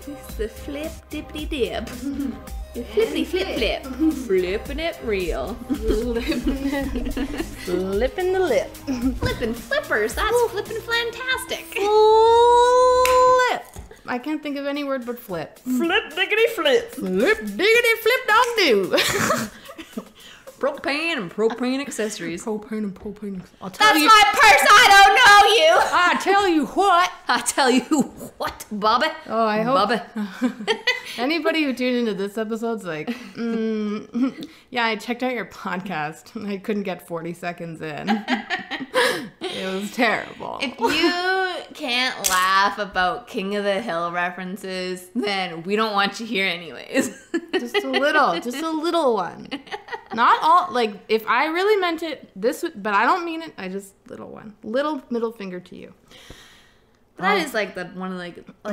It's the flip dippity dip. Flippity flip flip. Flipping it real. Flipping the lip. Flipping flippers. That's flipping fantastic. Flip. I can't think of any word but flip. Flip diggity flip. Flip diggity flip dog do. Propane and propane accessories. Propane and propane. That's my purse. I don't know you. I tell you what. I tell you what, Bobby. Oh, I hope. Bobby. Anybody who tuned into this episode's like, yeah, I checked out your podcast. I couldn't get 40 seconds in. It was terrible. If you can't laugh about King of the Hill references, then we don't want you here anyways. Just a little one. Not all, like, if I really meant it, but I don't mean it, little one. Little middle finger to you. That is like the one of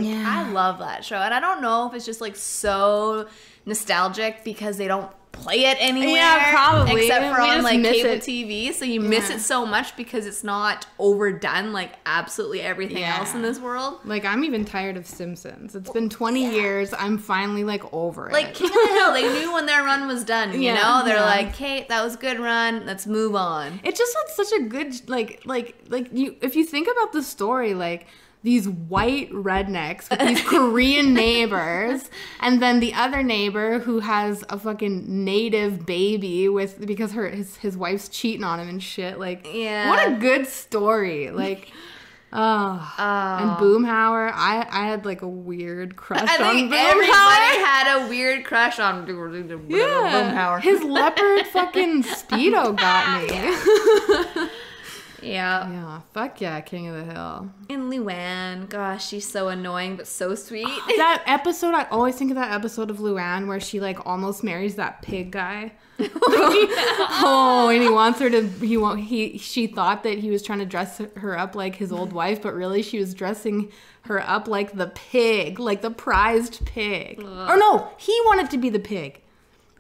yeah. I love that show, and I don't know if it's just like so nostalgic because they don't play it anywhere. Yeah, probably. Except for on like cable it. TV, so you miss it so much because it's not overdone like absolutely everything else in this world. Like, I'm even tired of Simpsons. It's been 20 years. I'm finally like over it. Like King of the Hill, they knew when their run was done. You know, they're like, "Kate, that was a good run. Let's move on." It just had such a good like you. If you think about the story, like, these white rednecks with these Korean neighbors, and then the other neighbor who has a fucking native baby because his wife's cheating on him and shit. Like, what a good story. Like, and Boomhauer. I had like a weird crush on Boomhauer. Everybody had a weird crush on Boomhauer. His leopard fucking Speedo got me. Yeah. Yeah. Fuck yeah, King of the Hill. And Luann, gosh, she's so annoying but so sweet. That episode, I always think of that episode of Luann where she like almost marries that pig guy. And he wants her to. She thought that he was trying to dress her up like his old wife, but really she was dressing her up like the pig, like the prized pig. Or no, he wanted to be the pig.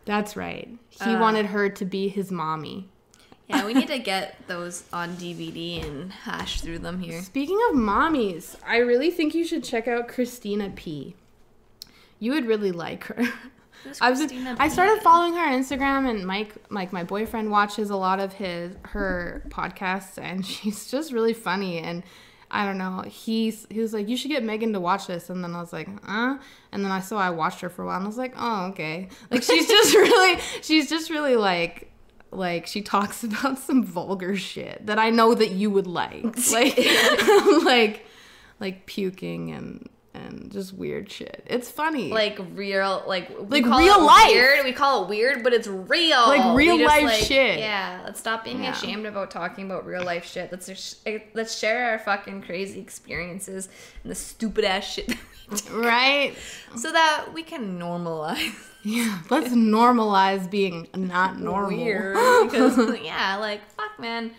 That's right. He wanted her to be his mommy. Yeah, we need to get those on DVD and hash through them here. Speaking of mommies, I really think you should check out Christina P. You would really like her. I started following her on Instagram, and Mike, my boyfriend, watches a lot of her podcasts, and she's just really funny. And I don't know, he was like, you should get Megan to watch this, and then I was like, and then I watched her for a while, and I was like, oh, okay. Like, she's just really like she talks about some vulgar shit that I know that you would like. Like puking and just weird shit. It's funny. Like real, like real life. Weird. We call it weird, but it's real. Like real life shit. Yeah. Let's stop being ashamed about talking about real life shit. Let's share our fucking crazy experiences and the stupid ass shit that we do. Right? So that we can normalize. Yeah, let's normalize being not normal. Weird. Because, like, fuck, man.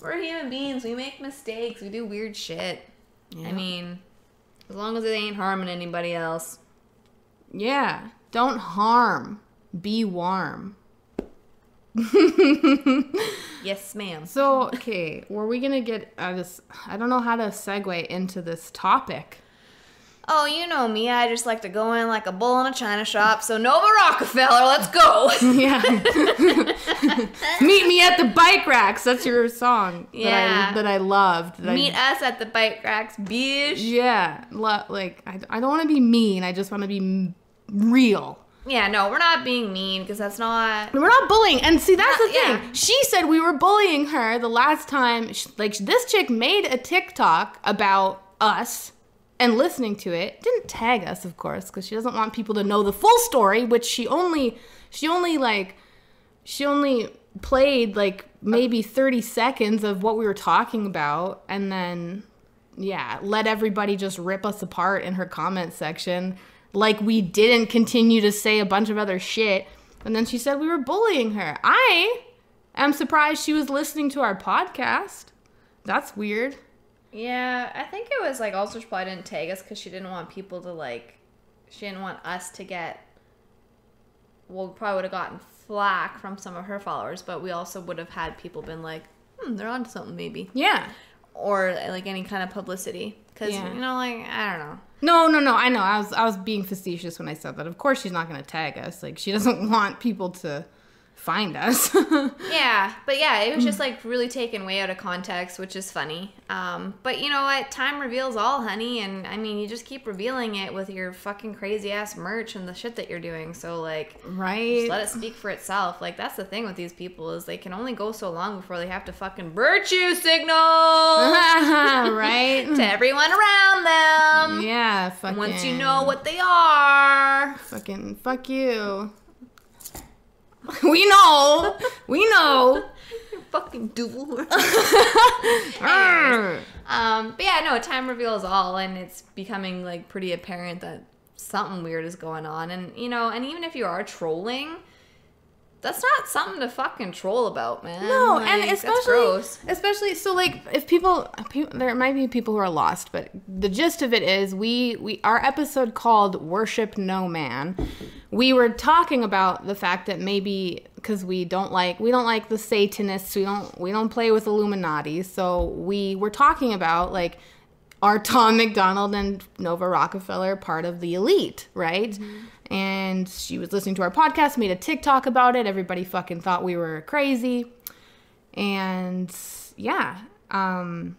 We're human beings. We make mistakes. We do weird shit. Yeah. I mean, as long as it ain't harming anybody else. Yeah. Don't harm. Be warm. Yes, ma'am. So, okay, were we going to get this? I don't know how to segue into this topic. Oh, you know me. I just like to go in like a bull in a china shop. So Nova Rockafeller, let's go. Yeah. Meet me at the bike racks. That's your song that I loved. Meet us at the bike racks, bitch. Yeah. Like, I don't want to be mean. I just want to be real. Yeah, no, we're not being mean because that's not... We're not bullying. And see, that's the thing. Yeah. She said we were bullying her the last time. Like, this chick made a TikTok about us and listening to it. Didn't tag us, of course, because she doesn't want people to know the full story, which she only played like maybe 30 seconds of what we were talking about, and then let everybody just rip us apart in her comment section like we didn't continue to say a bunch of other shit. And then she said we were bullying her. I am surprised she was listening to our podcast. That's weird. Yeah, I think it was like also she probably didn't tag us because she didn't want people to she didn't want us to get, we probably would have gotten flack from some of her followers, but we also would have had people been like, they're onto something maybe. Yeah. or like any kind of publicity. Because, you know, like, I don't know. No, I know. I was being facetious when I said that. Of course she's not going to tag us. Like, she doesn't want people to find us. Yeah, but yeah, it was just like really taken way out of context, which is funny. But you know what? Time reveals all, honey. And I mean, you just keep revealing it with your fucking crazy ass merch and the shit that you're doing. So like, right, just let it speak for itself. Like, that's the thing with these people is they can only go so long before they have to fucking virtue signal right, to everyone around them. Yeah, fucking. Once you know what they are, fucking fuck you. We know. You fucking duel. But yeah, no, time reveals all, and it's becoming like pretty apparent that something weird is going on. And you know, and even if you are trolling, that's not something to fucking troll about, man. No, like, and especially so like if people, there might be people who are lost, but the gist of it is our episode called Worship No Man. We were talking about the fact that maybe because we don't like the Satanists, we don't play with Illuminati, so we were talking about like, are Tom MacDonald and Nova Rockafeller part of the elite, right? Mm-hmm. And she was listening to our podcast, made a TikTok about it. Everybody fucking thought we were crazy, and yeah. And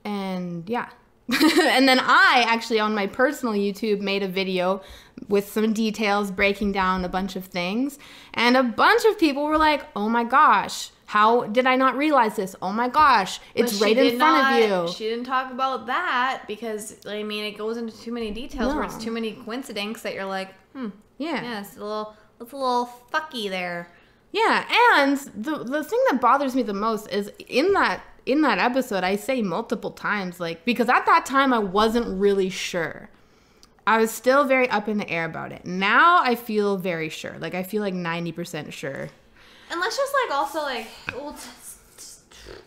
then I actually on my personal YouTube made a video with some details breaking down a bunch of things, and a bunch of people were like, oh my gosh, how did I not realize this? Oh my gosh, it's right in front of you. She didn't talk about that because, I mean, it goes into too many details where it's too many coincidences that you're like, yeah, it's a little fucky there. Yeah, and the thing that bothers me the most is in that episode, I say multiple times, like, because at that time I wasn't really sure. I was still very up in the air about it. Now I feel very sure. Like, I feel like 90% sure. And let's just, like, also, like,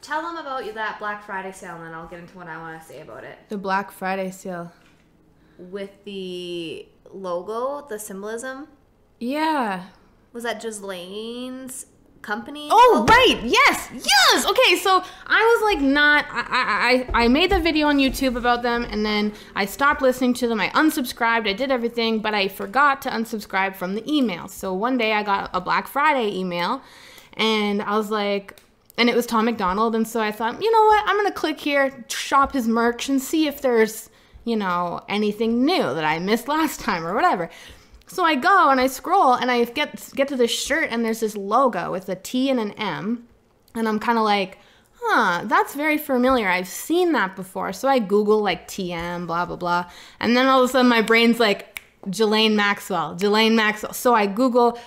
tell them about that Black Friday sale, and then I'll get into what I want to say about it. The Black Friday sale. With the logo, the symbolism. Yeah. Was that Gislaine's company? Oh, right. Yes. Okay, so I was like I made the video on YouTube about them, and then I stopped listening to them. I unsubscribed. I did everything, but I forgot to unsubscribe from the email. So one day I got a Black Friday email, and I was like, and it was Tom MacDonald, and so I thought, you know what? I'm going to click here, shop his merch, and see if there's, you know, anything new that I missed last time or whatever. So I go and I scroll and I get to this shirt, and there's this logo with a T and an M, and I'm kind of like, that's very familiar. I've seen that before. So I Google like TM, blah, blah, blah. And then all of a sudden my brain's like, Ghislaine Maxwell. So I Google,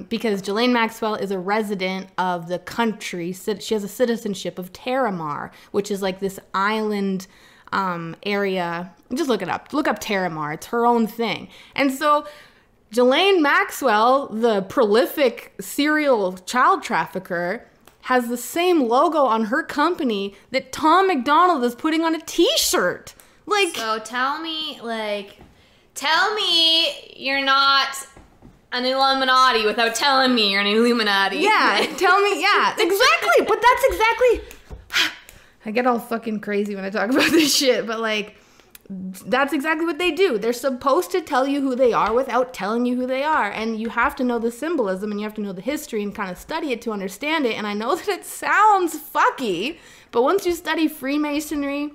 because Ghislaine Maxwell is a resident of the country. She has a citizenship of Terramar, which is like this island area. Just look it up. Look up Terramar. It's her own thing. And so Ghislaine Maxwell, the prolific serial child trafficker, has the same logo on her company that Tom MacDonald is putting on a t-shirt. Like, so tell me you're not an Illuminati without telling me you're an Illuminati. Yeah, tell me, yeah, exactly. But that's exactly, I get all fucking crazy when I talk about this shit, but like, that's exactly what they do. They're supposed to tell you who they are without telling you who they are. And you have to know the symbolism, and you have to know the history and kind of study it to understand it. And I know that it sounds fucky, but once you study Freemasonry,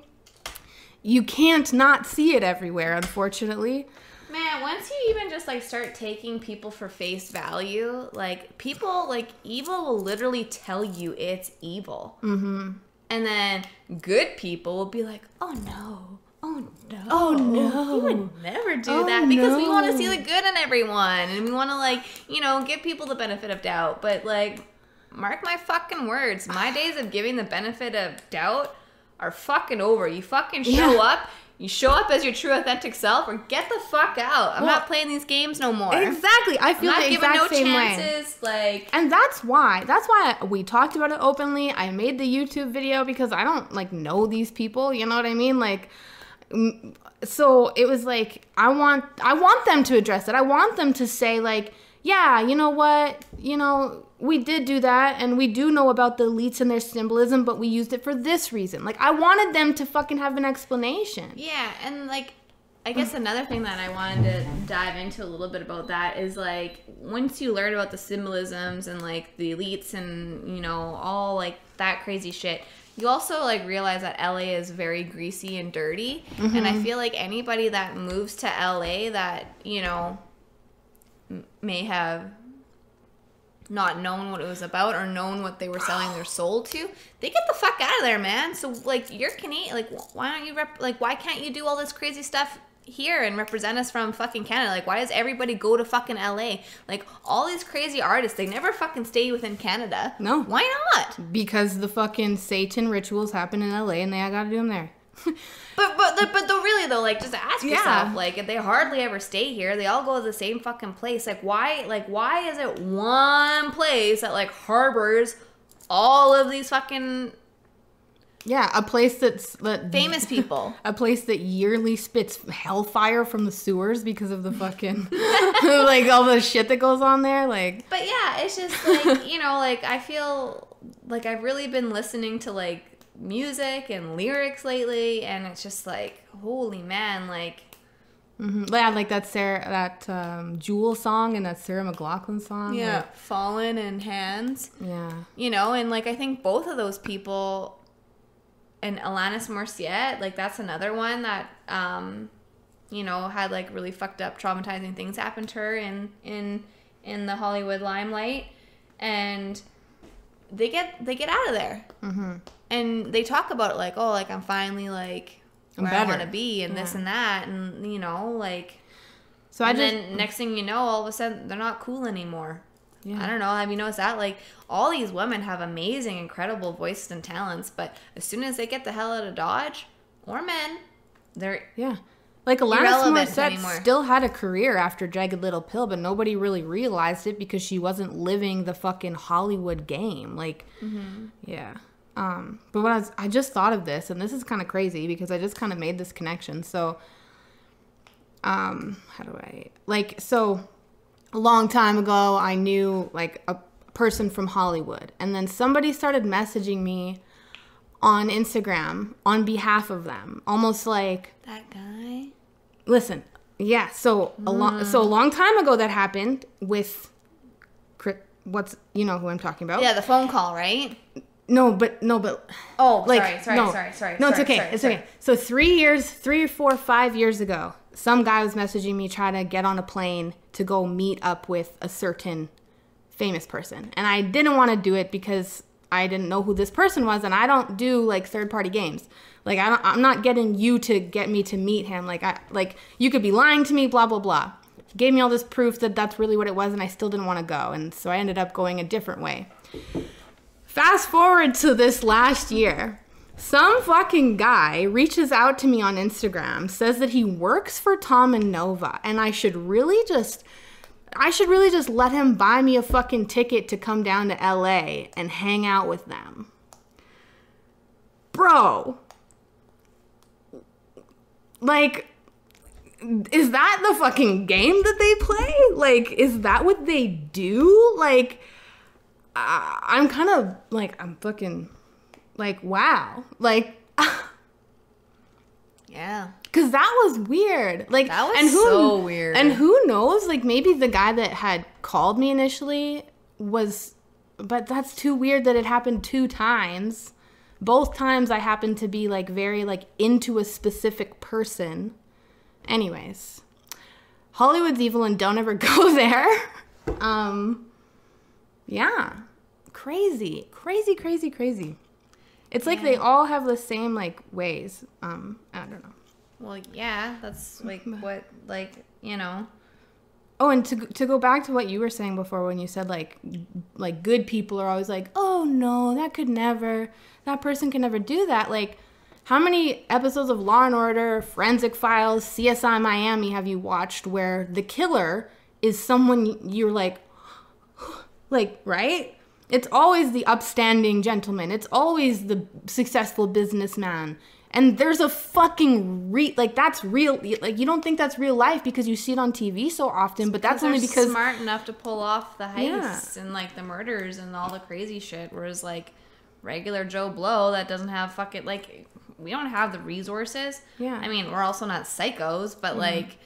you can't not see it everywhere, unfortunately. Man, once you even just like start taking people for face value, like people, like evil will literally tell you it's evil. Mm-hmm. And then good people will be like, oh no. Oh no. We would never do that because we want to see the good in everyone, and we want to, like, you know, give people the benefit of doubt. But like, mark my fucking words, my days of giving the benefit of doubt are fucking over. You fucking show up. You show up as your true authentic self, or get the fuck out. I'm not playing these games no more. Exactly. I feel the exact same chances, way. Like, and that's why we talked about it openly. I made the YouTube video because I don't like know these people. You know what I mean? Like, so it was like, I want them to address it. I want them to say like, yeah, you know what, you know, we did do that, and we do know about the elites and their symbolism, but we used it for this reason. Like, I wanted them to fucking have an explanation. Yeah, and, like, I guess another thing that I wanted to dive into a little bit about that is, like, once you learn about the symbolisms and, like, the elites and, you know, all, like, that crazy shit, you also, like, realize that LA is very greasy and dirty. And I feel like anybody that moves to LA that, you know, may have not known what it was about or known what they were selling their soul to, they get the fuck out of there, man. So, like, you're Canadian. Like, why don't you why can't you do all this crazy stuff here and represent us from fucking Canada? Like, why does everybody go to fucking LA? Like, all these crazy artists, they never fucking stay within Canada. No. Why not? Because the fucking Satan rituals happen in LA and they gotta do them there. But really though, like, just ask yourself, like, if they hardly ever stay here, they all go to the same fucking place. Like, why is it one place that, like, harbors all of these fucking a place that famous people, a place that yearly spits hellfire from the sewers because of the fucking like all the shit that goes on there, like. But yeah, it's just like, you know, like, I feel like I've really been listening to, like, music and lyrics lately, and it's just like, holy man, like. Yeah, like that Jewel song and that Sarah McLachlan song. Yeah, like, Fallen in Hands. Yeah. You know, and, like, I think both of those people, and Alanis Morissette, like, that's another one that, you know, had, like, really fucked up, traumatizing things happen to her in the Hollywood limelight, and they get out of there. And they talk about it like, oh, like, I'm finally, like, where I want to be, and this and that, and, you know, like, so then next thing you know, all of a sudden, they're not cool anymore. Yeah. I don't know. Have you noticed that? Like, all these women have amazing, incredible voices and talents, but as soon as they get the hell out of Dodge, or men, they're like, Alanis Morissette still had a career after Jagged Little Pill, but nobody really realized it because she wasn't living the fucking Hollywood game. Like, but when I just thought of this, and this is kind of crazy because I just kind of made this connection. So, so a long time ago, I knew, like, a person from Hollywood, and then somebody started messaging me on Instagram on behalf of them, almost like that guy. Listen, yeah. So a long time ago, that happened with you know who I'm talking about? Yeah, the phone call, right? No, but. Oh, like, sorry. No, it's okay. It's okay. So 3 or 5 years ago, some guy was messaging me trying to get on a plane to go meet up with a certain famous person. And I didn't want to do it because I didn't know who this person was, and I don't do, like, third-party games. Like, I'm not getting you to get me to meet him. Like, you could be lying to me, blah, blah, blah. Gave me all this proof that that's really what it was, and I still didn't want to go. And so I ended up going a different way. Fast forward to this last year. Some fucking guy reaches out to me on Instagram, says that he works for Tom and Nova, and I should really just let him buy me a fucking ticket to come down to LA and hang out with them. Bro. Like, is that the fucking game that they play? Like, is that what they do? Like, I'm kind of, like, I'm fucking, like, wow. Like, yeah. Because that was weird. Like, that was so weird. And who knows? Like, maybe the guy that had called me initially was... But that's too weird that it happened 2 times. Both times I happened to be, like, very, like, into a specific person. Anyways. Hollywood's evil and don't ever go there. Yeah. Crazy. Crazy. It's like they all have the same, like, ways. I don't know. Well, yeah, that's, like, what, like, you know. Oh, and to go back to what you were saying before when you said, like good people are always like, oh, no, that person can never do that. Like, how many episodes of Law & Order, Forensic Files, CSI Miami have you watched where the killer is someone you're like, right? It's always the upstanding gentleman. It's always the successful businessman. And there's a fucking like that's real. Like you don't think that's real life because you see it on TV so often, but that's only because smart enough to pull off the heists and like the murders and all the crazy shit. Whereas like regular Joe Blow that doesn't have fucking like we don't have the resources. Yeah. I mean, we're also not psychos, but like.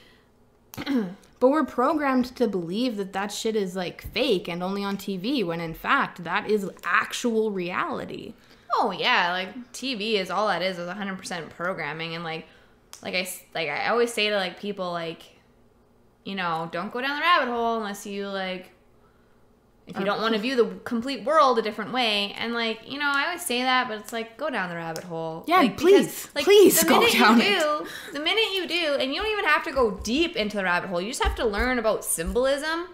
But we're programmed to believe that that shit is like fake and only on TV when in fact that is actual reality. Oh yeah, like TV is all that is 100% programming, and like I always say to like people like, you know, don't go down the rabbit hole unless you like if you don't want to view the complete world a different way. And like, you know, I always say that, but it's like go down the rabbit hole. Yeah, like, please, because, like, please go down the minute you do, and you don't even have to go deep into the rabbit hole. You just have to learn about symbolism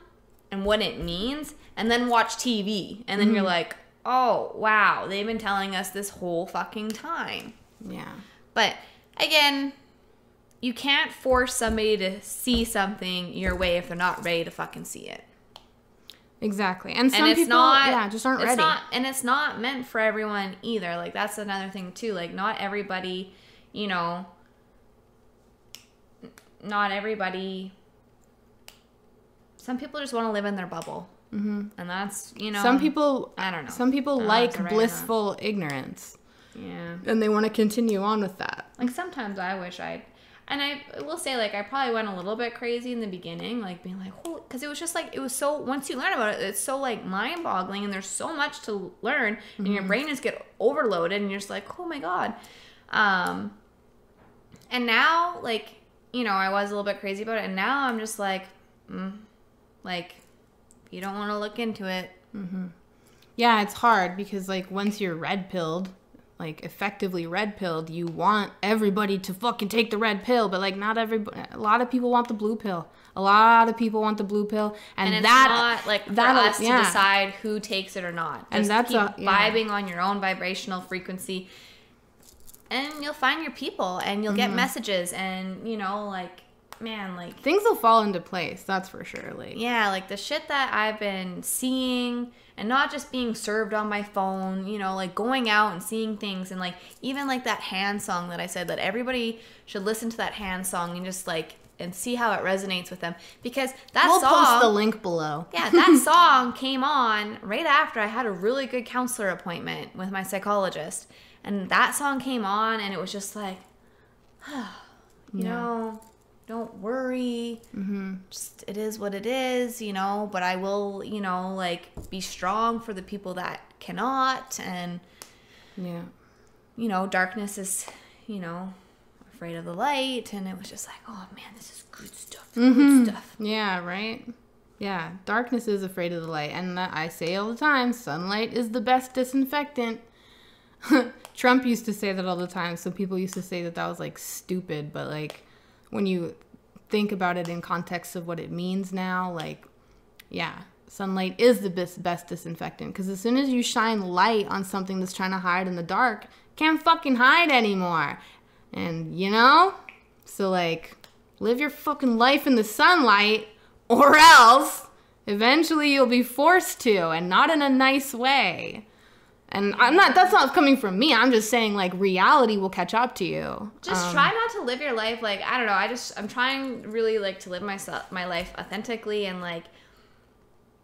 and what it means, and then watch TV, and then you're like, oh, wow, they've been telling us this whole fucking time. Yeah. But, again, you can't force somebody to see something your way if they're not ready to fucking see it. Exactly. And some people just aren't ready. And it's not meant for everyone either. Like, that's another thing, too. Like, not everybody, you know, some people just want to live in their bubble. Mm-hmm. And that's, you know. Some people, I don't know. Some people like blissful ignorance. Yeah. And they want to continue on with that. Like, sometimes I wish and I will say, like, I probably went a little bit crazy in the beginning, like, being like, oh, because it was just, like, it was so, once you learn about it, it's so, like, mind-boggling, and there's so much to learn, and your brain just get overloaded, and you're just like, oh, my God. And now, like, you know, I was a little bit crazy about it, and now I'm just like, like, if you don't want to look into it. Mm-hmm. Yeah, it's hard, because, like, once you're red-pilled, like effectively red-pilled, you want everybody to fucking take the red pill, but like not everybody. A lot of people want the blue pill. A lot of people want the blue pill, and it's that not like for us to decide who takes it or not. Just and that's keep vibing on your own vibrational frequency, and you'll find your people, and you'll get messages, and you know, like, man, like things will fall into place. That's for sure. Like like the shit that I've been seeing. And not just being served on my phone, you know, like going out and seeing things. And like, even like that hand song that I said that everybody should listen to that hand song and just like, and see how it resonates with them. Because we'll post the link below. Yeah, that song came on right after I had a really good counselor appointment with my psychologist. And that song came on and it was just like, you know, don't worry. Just, it is what it is, you know, but I will, you know, like be strong for the people that cannot. And, you know, darkness is, you know, afraid of the light. And it was just like, oh man, this is good stuff. Good stuff. Yeah, right? Yeah, darkness is afraid of the light. And I say all the time, sunlight is the best disinfectant. Trump used to say that all the time. So people used to say that was like stupid, but like, when you think about it in context of what it means now, like, yeah, sunlight is the best disinfectant. Because as soon as you shine light on something that's trying to hide in the dark, can't fucking hide anymore. And, you know? So, like, live your fucking life in the sunlight, or else eventually you'll be forced to, and not in a nice way. And that's not coming from me. I'm just saying, like, reality will catch up to you. Just try not to live your life, like, I don't know. I'm trying really, like, to live my life authentically and, like,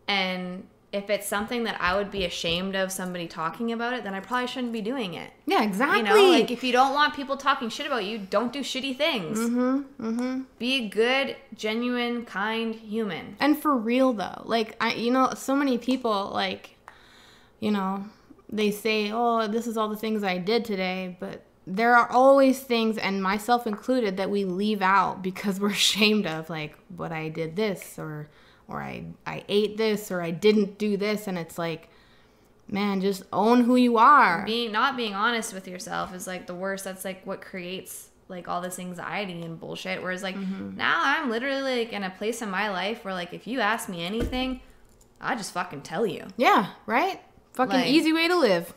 and if it's something that I would be ashamed of somebody talking about it, then I probably shouldn't be doing it. Yeah, exactly. You know, like, if you don't want people talking shit about you, don't do shitty things. Be a good, genuine, kind human. And for real, though. Like, you know, so many people, like, you know, they say, oh, this is all the things I did today, but there are always things, and myself included, that we leave out because we're ashamed of, like, but I did this, or I ate this, or I didn't do this, and it's like, man, just own who you are. Not being honest with yourself is, like, the worst. That's, like, what creates, like, all this anxiety and bullshit, whereas, like, now I'm literally, like, in a place in my life where, like, if you ask me anything, I just fucking tell you. Yeah, right? Fucking like, easy way to live.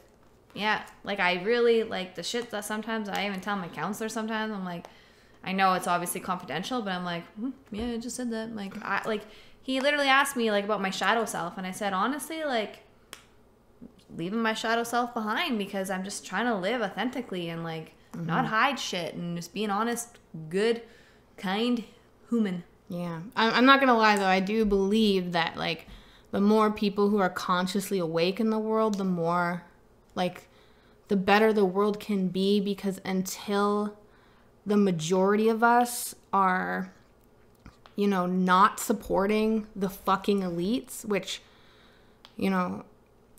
Yeah. Like, I really, like, the shit that sometimes I even tell my counselor sometimes. I'm like, I know it's obviously confidential, but I'm like, yeah, I just said that. Like, he literally asked me, like, about my shadow self. And I said, honestly, like, leaving my shadow self behind because I'm just trying to live authentically. And, like, not hide shit, and just be an honest, good, kind human. Yeah. I'm not going to lie, though. I do believe that, like, the more people who are consciously awake in the world, the more, like, the better the world can be, because until the majority of us are, you know, not supporting the fucking elites, which, you know,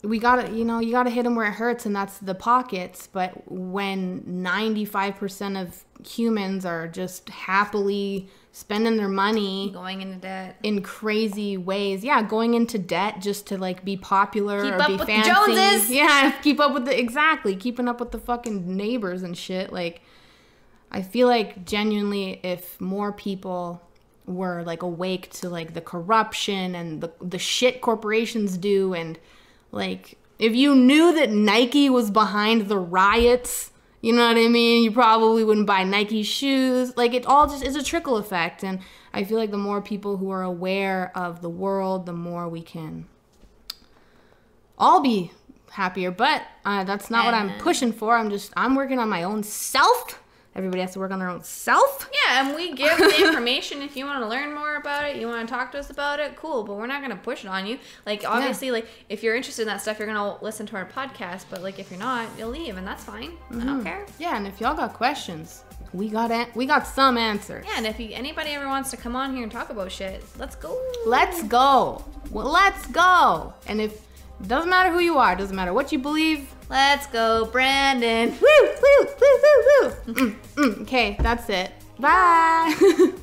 we gotta, you know, you gotta hit them where it hurts, and that's the pockets. But when 95% of humans are just happily spending their money, going into debt in crazy ways, going into debt just to like be popular keep or up be with fancy, the Joneses. keep up with keeping up with the fucking neighbors and shit. Like, I feel like genuinely, if more people were like awake to like the corruption and the shit corporations do, and like, if you knew that Nike was behind the riots, you know what I mean? You probably wouldn't buy Nike shoes. Like, it all just is a trickle effect. And I feel like the more people who are aware of the world, the more we can all be happier. But that's not what I'm pushing for. I'm working on my own self. Everybody has to work on their own self. Yeah, and we give the information. If you want to learn more about it, you want to talk to us about it, cool. But we're not going to push it on you. Like, obviously, like, if you're interested in that stuff, you're going to listen to our podcast. But, like, if you're not, you'll leave, and that's fine. I don't care. Yeah, and if y'all got questions, we got some answers. Yeah, and if anybody ever wants to come on here and talk about shit, let's go. Let's go. Well, let's go. And if it doesn't matter who you are, doesn't matter what you believe. Let's go, Brandon. Woo, woo, woo, woo, woo. Okay, that's it. Bye.